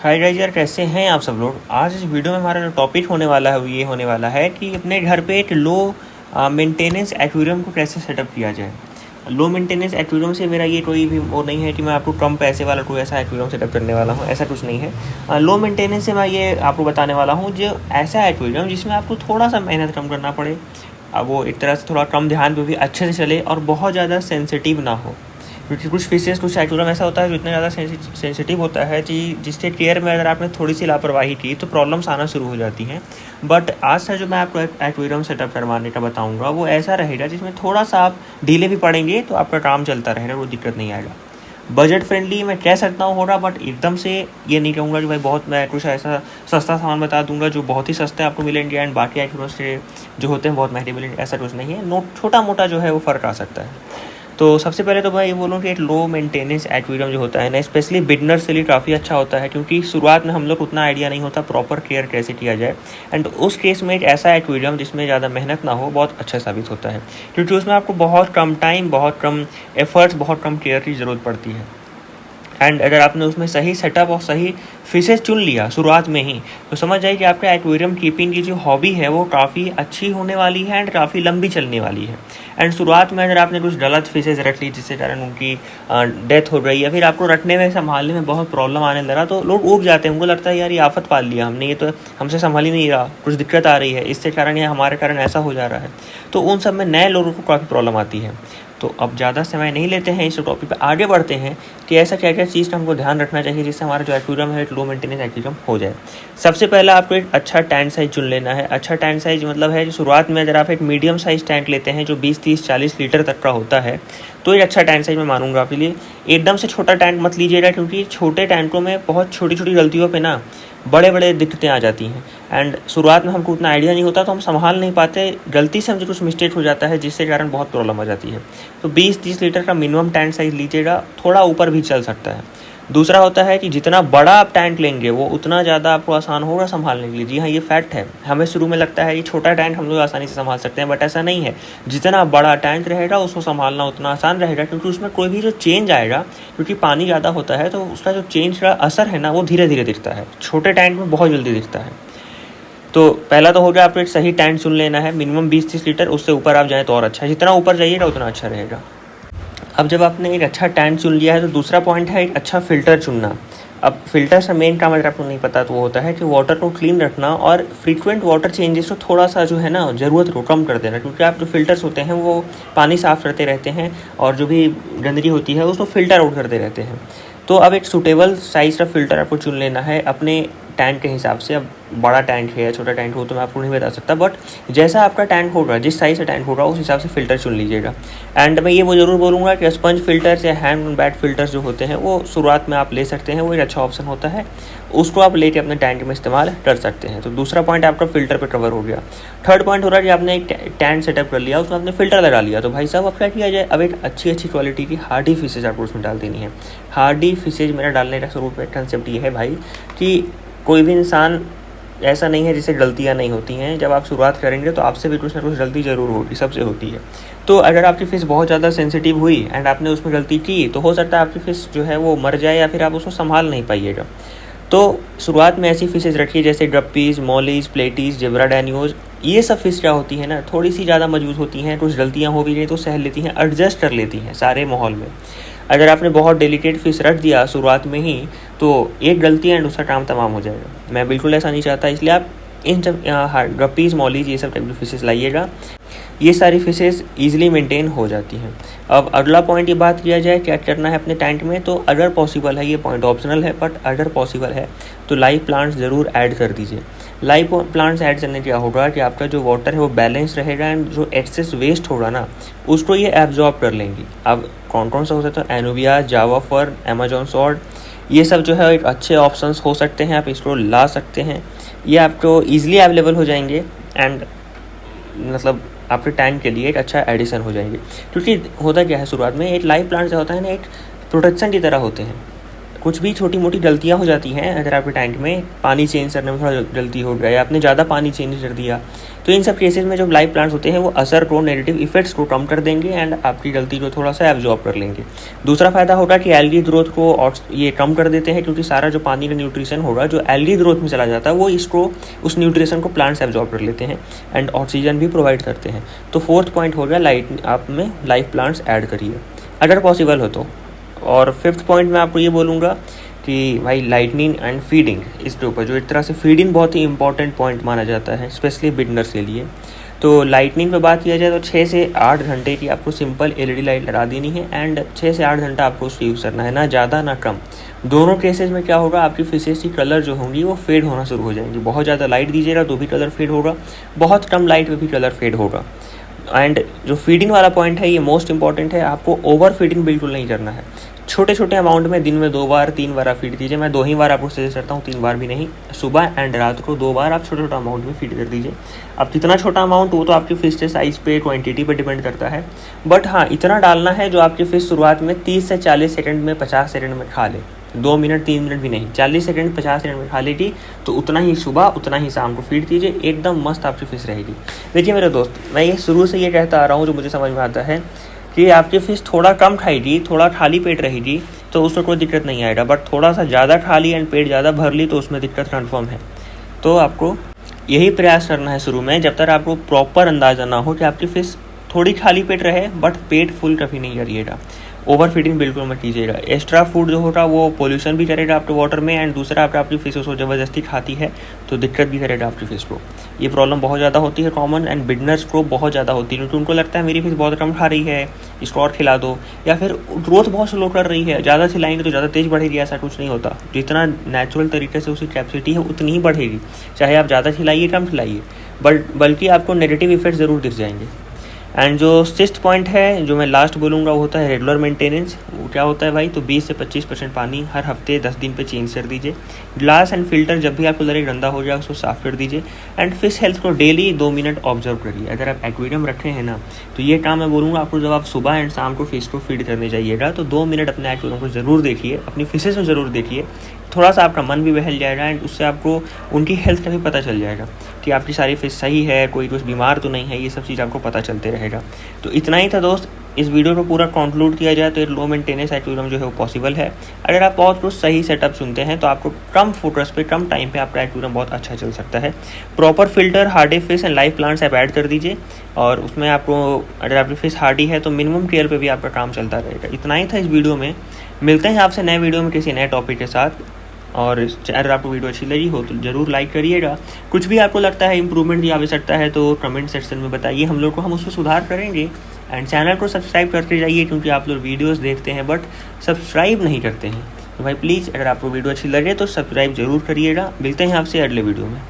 Hi guys यार, कैसे हैं आप सब लोग। आज इस वीडियो में हमारा जो टॉपिक होने वाला है वो ये होने वाला है कि अपने घर पे एक लो मेंटेनेंस एक्वेरियम को कैसे सेटअप किया जाए। लो मेंटेनेंस एक्वेरियम से मेरा ये कोई भी वो नहीं है कि मैं आपको कम पैसे वाला कोई ऐसा एक्वेरियम सेटअप करने वाला हूँ, ऐसा कुछ नहीं है। लो मेंटेनेंस से मैं ये आपको बताने वाला हूँ जो ऐसा एक्वेरियम जिसमें आपको थोड़ा सा मेहनत कम करना पड़े, अब वो एक तरह से थोड़ा कम ध्यान पे भी अच्छे से चले और बहुत ज़्यादा सेंसिटिव ना हो। क्योंकि कुछ फिशेस कुछ एक्वेरियम ऐसा होता है जो इतना ज़्यादा सेंसिटिव होता है कि जिसके केयर में अगर आपने थोड़ी सी लापरवाही की तो प्रॉब्लम्स आना शुरू हो जाती हैं। बट आज से जो मैं आपको एक्वेरियम सेटअप करवाने का बताऊंगा वो ऐसा रहेगा जिसमें थोड़ा सा आप ढीले भी पड़ेंगे तो आपका काम चलता रहेगा, कोई दिक्कत नहीं आएगा। बजट फ्रेंडली मैं कह सकता हूँ होगा, बट एकदम से ये नहीं कहूँगा कि भाई बहुत मैं कुछ ऐसा सस्ता सामान बता दूंगा जो बहुत ही सस्ते आपको मिलेंगे एंड बाकी एक्वेरियम से जो होते हैं बहुत महंगे मिलेंगे, ऐसा कुछ नहीं है। छोटा मोटा जो है वो फ़र्क आ सकता है। तो सबसे पहले तो मैं ये बोलूँ कि एक लो मेंटेनेंस एक्वेरियम जो होता है ना, स्पेशली बिगनर्स के लिए काफ़ी अच्छा होता है, क्योंकि शुरुआत में हम लोग उतना आइडिया नहीं होता प्रॉपर केयर कैसे किया जाए। एंड उस केस में एक ऐसा एक्वेरियम जिसमें ज़्यादा मेहनत ना हो बहुत अच्छा साबित होता है, क्योंकि उसमें आपको बहुत कम टाइम, बहुत कम एफर्ट्स, बहुत कम केयर की ज़रूरत पड़ती है। एंड अगर आपने उसमें सही सेटअप और सही फिशेस चुन लिया शुरुआत में ही, तो समझ जाइए कि आपका एक्वेरियम कीपिंग की जो हॉबी है वो काफ़ी अच्छी होने वाली है एंड काफ़ी लंबी चलने वाली है। एंड शुरुआत में अगर आपने कुछ गलत फिशेज रख ली जिससे कारण उनकी डेथ हो गई या फिर आपको रखने में संभालने में बहुत प्रॉब्लम आने लगा, तो लोग ऊब जाते हैं। उनको लगता है यार ये आफत पाल लिया हमने, ये तो हमसे संभाल ही नहीं रहा, कुछ दिक्कत आ रही है, इससे कारण या हमारे कारण ऐसा हो जा रहा है। तो उन सब में नए लोगों को काफ़ी प्रॉब्लम आती है। तो अब ज़्यादा समय नहीं लेते हैं, इस टॉपिक पे आगे बढ़ते हैं कि ऐसा क्या क्या चीज़ का हमको ध्यान रखना चाहिए जिससे हमारा जो एक्वेरियम है एक लो मेंटेनेंस एक्वेरियम हो जाए। सबसे पहला आपको एक अच्छा टैंक साइज़ चुन लेना है। अच्छा टैंक साइज़ मतलब है जो शुरुआत में अगर आप एक मीडियम साइज़ टैंक लेते हैं जो 20, 30, 40 लीटर तक का होता है, तो एक अच्छा टैंक साइज़ मैं मानूंगा आपके लिए। एकदम से छोटा टैंक मत लीजिएगा, क्योंकि छोटे टैंकों में बहुत छोटी छोटी गलतियों पर ना बड़े बड़े दिक्कतें आ जाती हैं। एंड शुरुआत में हमको उतना आइडिया नहीं होता तो हम संभाल नहीं पाते, गलती से हमसे कुछ मिस्टेक हो जाता है जिससे कारण बहुत प्रॉब्लम आ जाती है। तो 20-30 लीटर का मिनिमम टैंक साइज़ लीजिएगा, थोड़ा ऊपर भी चल सकता है। दूसरा होता है कि जितना बड़ा आप टैंक लेंगे वो उतना ज़्यादा आपको आसान होगा संभालने के लिए। जी हाँ, ये फैक्ट है। हमें शुरू में लगता है कि छोटा टैंक हम लोग आसानी से संभाल सकते हैं, बट ऐसा नहीं है। जितना बड़ा टैंक रहेगा उसको संभालना उतना आसान रहेगा, क्योंकि उसमें कोई भी जो चेंज आएगा, क्योंकि पानी ज़्यादा होता है तो उसका जो चेंज का असर है ना वो धीरे धीरे दिखता है, छोटे टैंक में बहुत जल्दी दिखता है। तो पहला तो हो गया आपको एक सही टैंक चुन लेना है, मिनिमम 20-30 लीटर, उससे ऊपर आप जाएँ तो और अच्छा है, जितना ऊपर जाइएगा उतना अच्छा रहेगा। अब जब आपने एक अच्छा टैंक चुन लिया है तो दूसरा पॉइंट है एक अच्छा फ़िल्टर चुनना। अब फ़िल्टर से मेन काम अगर आपको नहीं पता तो वो होता है कि वाटर को क्लीन रखना और फ्रीक्वेंट वाटर चेंजेस को थोड़ा सा जो है ना ज़रूरत को कम कर देना, क्योंकि आप जो फ़िल्टर्स होते हैं वो पानी साफ़ करते रहते हैं और जो भी गंदगी होती है उसको फ़िल्टर आउट करते रहते हैं। तो अब एक सूटेबल साइज़ का फ़िल्टर आपको चुन लेना है अपने टैंक के हिसाब से। अब बड़ा टैंक है या छोटा टैंक हो तो मैं आपको नहीं बता सकता, बट जैसा आपका टैंक होगा, जिस साइज़ का टैंक होगा उस हिसाब से फ़िल्टर चुन लीजिएगा। एंड मैं ये वो ज़रूर बोलूँगा कि स्पंज फ़िल्टर्स या हैंड एंड बैट फ़िल्टर्स जो होते हैं वो शुरुआत में आप ले सकते हैं, वो एक अच्छा ऑप्शन होता है, उसको आप लेके अपने टैंक में इस्तेमाल कर सकते हैं। तो दूसरा पॉइंट आपका फ़िल्टर पर कवर हो गया। थर्ड पॉइंट हो रहा है कि आपने एक टैंक सेटअप कर लिया, उसमें आपने फ़िल्टर लगा लिया, तो भाई साहब अब क्या किया जाए। अब एक अच्छी क्वालिटी की हार्डी फिशेज आपको उसमें डाल देनी है। हार्डी फिशेज मेरा डालने का शुरू में कंसेप्ट ये है भाई कि कोई भी इंसान ऐसा नहीं है जिससे गलतियां नहीं होती हैं। जब आप शुरुआत करेंगे तो आपसे भी कुछ ना कुछ गलती ज़रूर होगी, सबसे होती है। तो अगर आपकी फ़िश बहुत ज़्यादा सेंसिटिव हुई एंड आपने उसमें गलती की तो हो सकता है आपकी फ़िश जो है वो मर जाए या फिर आप उसको संभाल नहीं पाइएगा। तो शुरुआत में ऐसी फिशेज़ रखिए जैसे गप्पीज़, मॉलीज़, प्लेटीज़, जेब्रा डैनियोज़। ये सब फिश क्या होती है ना, थोड़ी सी ज़्यादा मजबूत होती हैं, कुछ गलतियाँ हो भी गई तो सहल लेती हैं, एडजस्ट कर लेती हैं सारे माहौल में। अगर आपने बहुत डेलिकेट फिश रख दिया शुरुआत में ही तो एक गलती एंड उसका काम तमाम हो जाएगा। मैं बिल्कुल ऐसा नहीं चाहता, इसलिए आप इन सब गप्पीज़, मॉलीज़, ये सब टाइप की फिशेज़ लाइएगा। ये सारी फिशेज़ ईजिली मेंटेन हो जाती हैं। अब अगला पॉइंट ये बात किया जाए क्या करना है अपने टैंक में, तो अगर पॉसिबल है, ये पॉइंट ऑप्शनल है बट अगर पॉसिबल है तो लाइव प्लांट्स ज़रूर ऐड कर दीजिए। लाइव प्लांट्स ऐड करने क्या होगा कि आपका जो वाटर है वो बैलेंस रहेगा एंड जो एक्सेस वेस्ट होगा ना उसको ये एब्जॉर्ब कर लेंगी। अब कौन कौन सा हो सकता है, एनोबिया, जावा फर, अमेजॉन सॉल्ट, ये सब जो है एक अच्छे ऑप्शंस हो सकते हैं, आप इसको ला सकते हैं। ये आपको ईजिली अवेलेबल हो जाएंगे एंड मतलब आपके टैंक के लिए एक अच्छा एडिशन हो जाएंगे। क्योंकि होता क्या है शुरुआत में एक लाइव प्लांट जो होता है ना एक प्रोटेक्शन की तरह होते हैं। कुछ भी छोटी मोटी गलतियाँ हो जाती हैं अगर आपके टैंक में पानी चेंज करने में थोड़ा गलती हो गया या आपने ज़्यादा पानी चेंज कर दिया, तो इन सब केसेस में जो लाइव प्लांट्स होते हैं वो असर को, नेगेटिव इफेक्ट्स को कम कर देंगे एंड आपकी गलती को थोड़ा सा एब्जॉर्ब कर लेंगे। दूसरा फ़ायदा होगा कि एल्गी ग्रोथ को और ये कम कर देते हैं, क्योंकि सारा जो पानी का न्यूट्रिशन होगा जो एल्गी ग्रोथ में चला जाता है वो इसको, उस न्यूट्रिशन को प्लांट्स एब्जॉर्ब कर लेते हैं एंड ऑक्सीजन भी प्रोवाइड करते हैं। तो फोर्थ पॉइंट हो गया लाइट, आप में लाइव प्लांट्स ऐड करिए अगर पॉसिबल हो तो। और फिफ्थ पॉइंट मैं आपको ये बोलूँगा कि भाई लाइटनिंग एंड फीडिंग, इसके ऊपर जो एक तरह से फीडिंग बहुत ही इंपॉर्टेंट पॉइंट माना जाता है स्पेशली बिगनर्स के लिए। तो लाइटनिंग पे बात किया जाए तो 6 से 8 घंटे की आपको सिंपल एलईडी लाइट लगा देनी है एंड 6 से 8 घंटा आपको उसको यूज़ करना है, ना ज़्यादा ना कम। दोनों केसेस में क्या होगा, आपकी फिशेस की कलर जो होंगी वो फेड होना शुरू हो जाएंगी। बहुत ज़्यादा लाइट दीजिएगा तो भी कलर फेड होगा, बहुत कम लाइट में भी कलर फेड होगा। एंड जो फीडिंग वाला पॉइंट है ये मोस्ट इंपॉर्टेंट है, आपको ओवर फीडिंग बिल्कुल नहीं करना है। छोटे छोटे अमाउंट में दिन में 2 बार 3 बार आप फीड दीजिए। मैं 2 ही बार आपको सजेस्ट करता हूँ, 3 बार भी नहीं। सुबह एंड रात को 2 बार आप छोटा छोटा अमाउंट में फीड कर दीजिए। अब कितना छोटा अमाउंट वो तो आपकी फिश के साइज़ पे, क्वांटिटी पे डिपेंड करता है, बट हाँ इतना डालना है जो आपकी फिश शुरुआत में 30 से 40 सेकंड में, 50 सेकंड में खा ले। 2 मिनट 3 मिनट भी नहीं, 40 सेकंड 50 सेकंड में खा लेगी तो उतना ही सुबह उतना ही शाम को फीड कीजिए, एकदम मस्त आपकी फिश रहेगी। देखिए मेरे दोस्त, मैं ये शुरू से ये कहता आ रहा हूँ, जो मुझे समझ में आता है कि आपकी फिश थोड़ा कम खाएगी, थोड़ा खाली पेट रहेगी तो उसमें कोई दिक्कत नहीं आएगा, बट थोड़ा सा ज़्यादा खा ली एंड पेट ज़्यादा भर ली तो उसमें दिक्कत कन्फर्म है। तो आपको यही प्रयास करना है शुरू में, जब तक आपको प्रॉपर अंदाज़ा ना हो कि आपकी फिश थोड़ी खाली पेट रहे बट पेट फुल कभी नहीं करिएगा। ओवर फीडिंग बिल्कुल मत कीजिएगा। एक्स्ट्रा फूड जो होगा वो पोल्यूशन भी करेगा आपके वाटर में एंड दूसरा आपकी फिश उसको ज़बरदस्ती खाती है तो दिक्कत भी करेगा आपकी फिश को। ये प्रॉब्लम बहुत ज़्यादा होती है कॉमन एंड बिगनर्स को बहुत ज़्यादा होती है, क्योंकि उनको लगता है मेरी फिश बहुत कम खा रही है, इसको और खिला दो, या फिर ग्रोथ बहुत स्लो कर रही है, ज़्यादा खिलाएंगे तो ज़्यादा तेज़ बढ़ेगी। ऐसा कुछ नहीं होता, जितना नेचुरल तरीके से उसकी कैपेसिटी है उतनी ही बढ़ेगी, चाहे आप ज़्यादा खिलाइए कम खिलाइए, बल्कि आपको नेगेटिव इफेक्ट ज़रूर दिख जाएंगे। एंड जो 6th पॉइंट है जो मैं लास्ट बोलूँगा वो होता है रेगुलर मेंटेनेंस। वो क्या होता है भाई, तो 20 से 25% पानी हर हफ्ते 10 दिन पे चेंज कर दीजिए। ग्लास एंड फिल्टर जब भी आपको लगे गंदा हो जाए उसको साफ़ कर दीजिए एंड फिश हेल्थ को डेली 2 मिनट ऑब्जर्व करिए। अगर आप एक्वेरियम रखे हैं ना तो ये काम मैं बोलूँगा आपको, जब आप सुबह एंड शाम को फिश को फीड करने जाइएगा तो 2 मिनट अपने एक्वेरियम को ज़रूर देखिए, अपनी फिशेस को ज़रूर देखिए। थोड़ा सा आपका मन भी बहल जाएगा एंड उससे आपको उनकी हेल्थ का भी पता चल जाएगा कि आपकी सारी फिश सही है, कोई कुछ बीमार तो नहीं है, ये सब चीज़ आपको पता चलते रहेगा। तो इतना ही था दोस्त। इस वीडियो को पूरा कंक्लूड किया जाए तो एक लो मेंटेनेंस एक्वेरियम जो है वो पॉसिबल है अगर आप बहुत कुछ सही सेटअप चुनते हैं, तो आपको कम फुटरेस पे कम टाइम पे आपका एक्वेरियम बहुत अच्छा चल सकता है। Proper filter, Hardy fish and live plants आप ऐड कर दीजिए और उसमें आपको, अगर आपकी फिश हार्डी है तो मिनिमम केयर पे भी आपका काम चलता रहेगा। इतना ही था इस वीडियो में। मिलते हैं आपसे नए वीडियो में किसी नए टॉपिक के साथ। और अगर आपको वीडियो अच्छी लगी हो तो ज़रूर लाइक करिएगा। कुछ भी आपको लगता है इंप्रूवमेंट की आवश्यकता है तो कमेंट सेक्शन में बताइए, हम लोग को, हम उसमें सुधार करेंगे। एंड चैनल को सब्सक्राइब करते जाइए, क्योंकि आप लोग वीडियोस देखते हैं बट सब्सक्राइब नहीं करते हैं। तो भाई प्लीज़, अगर आपको वीडियो अच्छी लगे तो सब्सक्राइब जरूर करिएगा। मिलते हैं आपसे अगले वीडियो में।